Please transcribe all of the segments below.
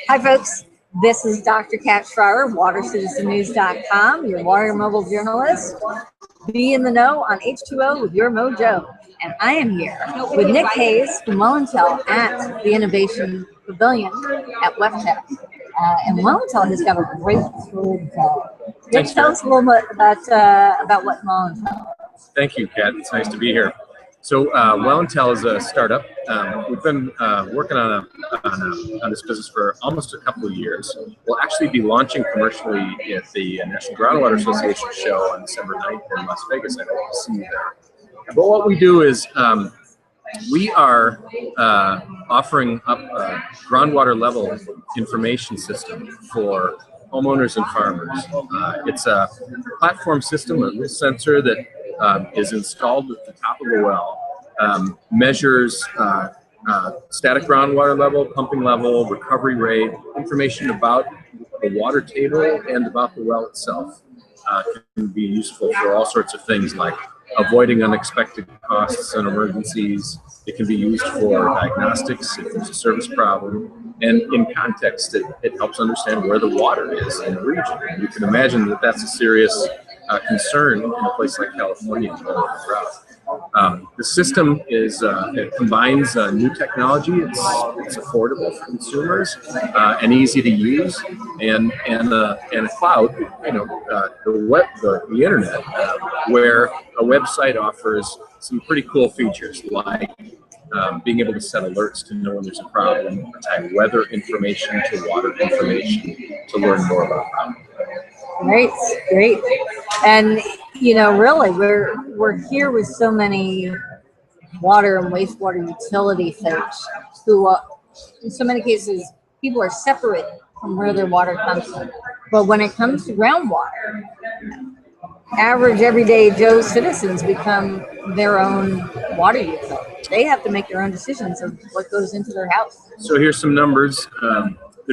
Hi, folks. This is Dr. Kat Schreier, WaterCitizenNews.com, your water mobile journalist. Be in the know on H2O with your mojo. And I am here with Nick Hayes from Wellntell at the Innovation Pavilion at WEFTEC. And Wellntell has got a great story to tell. Nick, tell us a little bit about what Wellntell is. Thank you, Kat. It's nice to be here. So Wellntell is a startup. We've been working on this business for almost a couple of years. We'll actually be launching commercially at the National Groundwater Association show on December 9th in Las Vegas. I hope to see you there. But what we do is we are offering up a groundwater level information system for homeowners and farmers. It's a platform system, a little sensor that is installed at the top of the well, measures static groundwater level, pumping level, recovery rate, information about the water table and about the well itself. Can be useful for all sorts of things like avoiding unexpected costs and emergencies. It can be used for diagnostics if there's a service problem. And in context, it helps understand where the water is in the region. And you can imagine that that's a serious concern in a place like California. The system is it combines new technology. It's affordable for consumers and easy to use, and a cloud. The internet, where a website offers some pretty cool features like being able to set alerts to know when there's a problem, type weather information to water information to learn more about problems. Great. And really, we're here with so many water and wastewater utility folks who, in so many cases, people are separate from where their water comes from. But when it comes to groundwater, average everyday Joe citizens become their own water utility. They have to make their own decisions of what goes into their house. So here's some numbers. There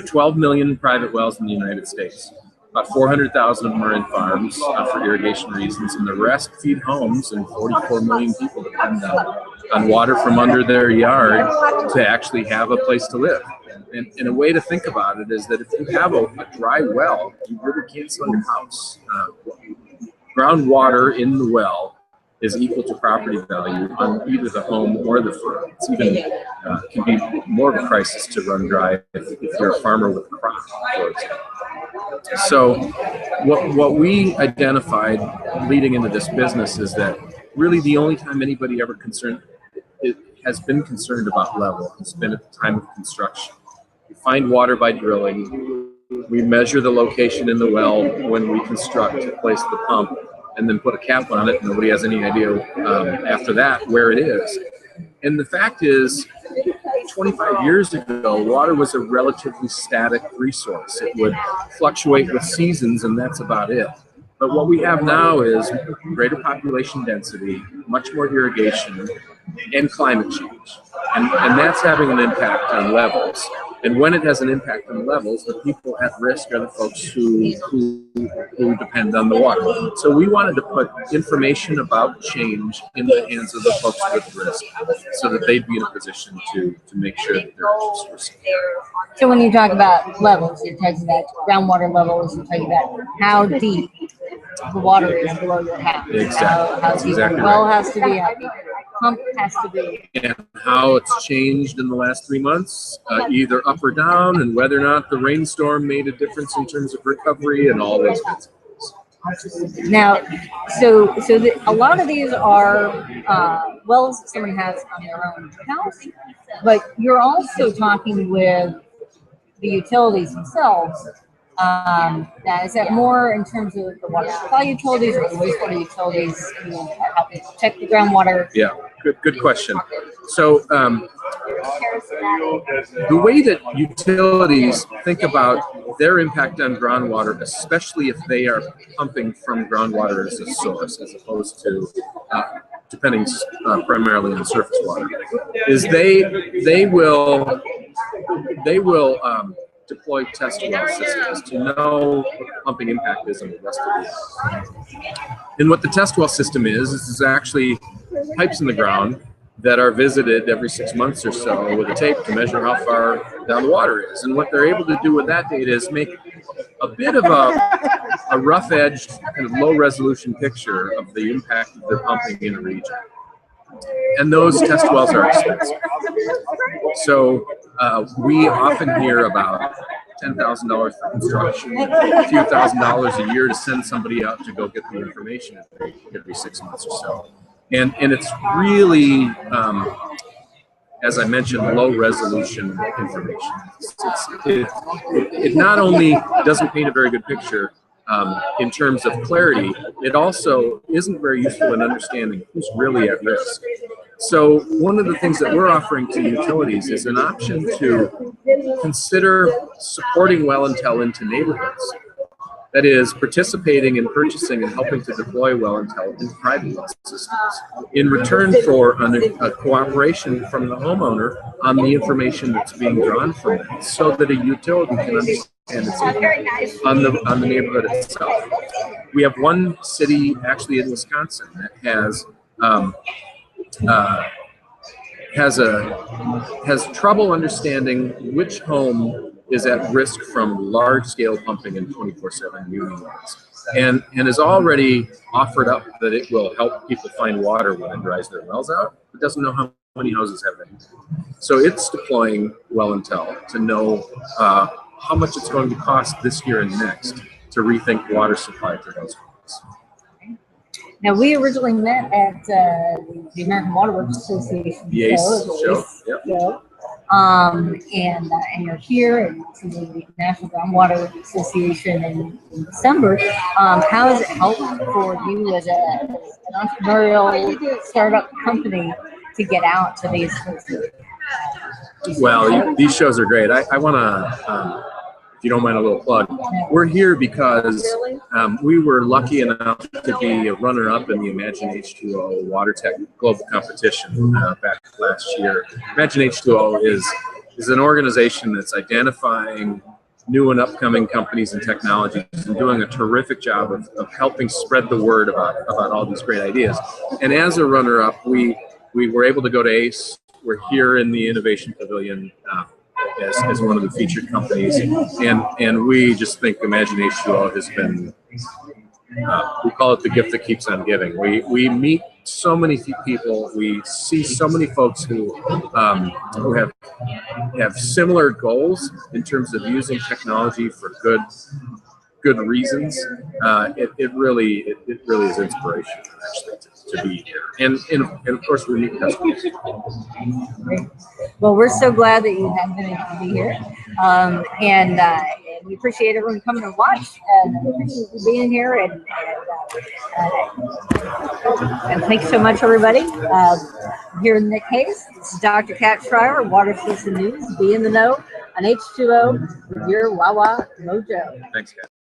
are 12 million private wells in the United States. About 400,000 of them are in farms for irrigation reasons, and the rest feed homes, and 44 million people depend on water from under their yard to actually have a place to live. And a way to think about it is that if you have a dry well, you really can't sell your house. Groundwater in the well is equal to property value on either the home or the farm. It's even can be more of a crisis to run dry if you're a farmer with a crop, for example. So what we identified leading into this business is that really the only time anybody ever has been concerned about level has been at the time of construction. We find water by drilling. We measure the location in the well when we construct to place the pump, and then put a cap on it. Nobody has any idea after that where it is. And the fact is, 25 years ago, water was a relatively static resource. It would fluctuate with seasons, and that's about it. But what we have now is greater population density, much more irrigation, and climate change. And that's having an impact on levels. And when it has an impact on levels, the people at risk are the folks who depend on the water. So we wanted to put information about change in the hands of the folks with risk so that they'd be in a position to make sure that their interests were safe. So when you talk about levels, you're talking about groundwater levels, you're talking about how deep the water is below your house. Exactly. How deep the well has to be, how deep the pump has to be. And how it's changed in the last 3 months, either up or down, and whether or not the rainstorm made a difference in terms of recovery and all those kinds of things. Now, a lot of these are wells that someone has on their own house, but you're also talking with the utilities themselves. Is that more in terms of the water supply utilities or the wastewater utilities helping protect the groundwater? Yeah, good question. So the way that utilities think about their impact on groundwater, especially if they are pumping from groundwater as a source, as opposed to depending primarily on surface water, is they will deploy test well systems to know what the pumping impact is on the rest of the well. And what the test well system is actually pipes in the ground that are visited every 6 months or so with a tape to measure how far down the water is. And what they're able to do with that data is make a bit of a rough-edged, kind of low-resolution picture of the impact of their pumping in a region. And those test wells are expensive. So we often hear about $10,000 for construction, a few $1,000s a year to send somebody out to go get the information every 6 months or so. And it's really, as I mentioned, low resolution information. It not only doesn't paint a very good picture in terms of clarity, it also isn't very useful in understanding who's really at risk. So one of the things that we're offering to utilities is an option to consider supporting Wellntell into neighborhoods. That is, participating in purchasing and helping to deploy Wellntell in private well systems in return for a cooperation from the homeowner on the information that's being drawn from it, so that a utility can understand its impact on the neighborhood itself. We have one city actually in Wisconsin that has trouble understanding which home is at risk from large-scale pumping in 24/7 union wells, and has already offered up that it will help people find water when it dries their wells out. It doesn't know how many houses have it. So it's deploying Wellntell to know how much it's going to cost this year and next to rethink water supply for those homes. Now, we originally met at the American Water Works Association show. Yep. And you're here and to the National Groundwater Association in December. How has it helped for you as an entrepreneurial startup company to get out to these places? Well, these shows are great. I want to, if you don't mind a little plug, we're here because we were lucky enough to be a runner-up in the Imagine H2O WaterTech Global Competition back last year. Imagine H2O is an organization that's identifying new and upcoming companies and technologies and doing a terrific job of helping spread the word about all these great ideas. And as a runner-up, we were able to go to ACE. We're here in the Innovation Pavilion as one of the featured companies, and we just think Imagine H2O has been, we call it the gift that keeps on giving. We meet so many people, we see so many folks who have similar goals in terms of using technology for good reasons. It really is inspirational actually to be here, and of course we meet customers. Great. Well, we're so glad that you have been able to be here, and we appreciate everyone coming to watch, and appreciate you being here, and thanks so much, everybody. Here in Nick Hayes, this is Dr. Kat Schreier, Water Citizen News. Be in the know on H2O with your Wawa Mojo. Thanks, guys.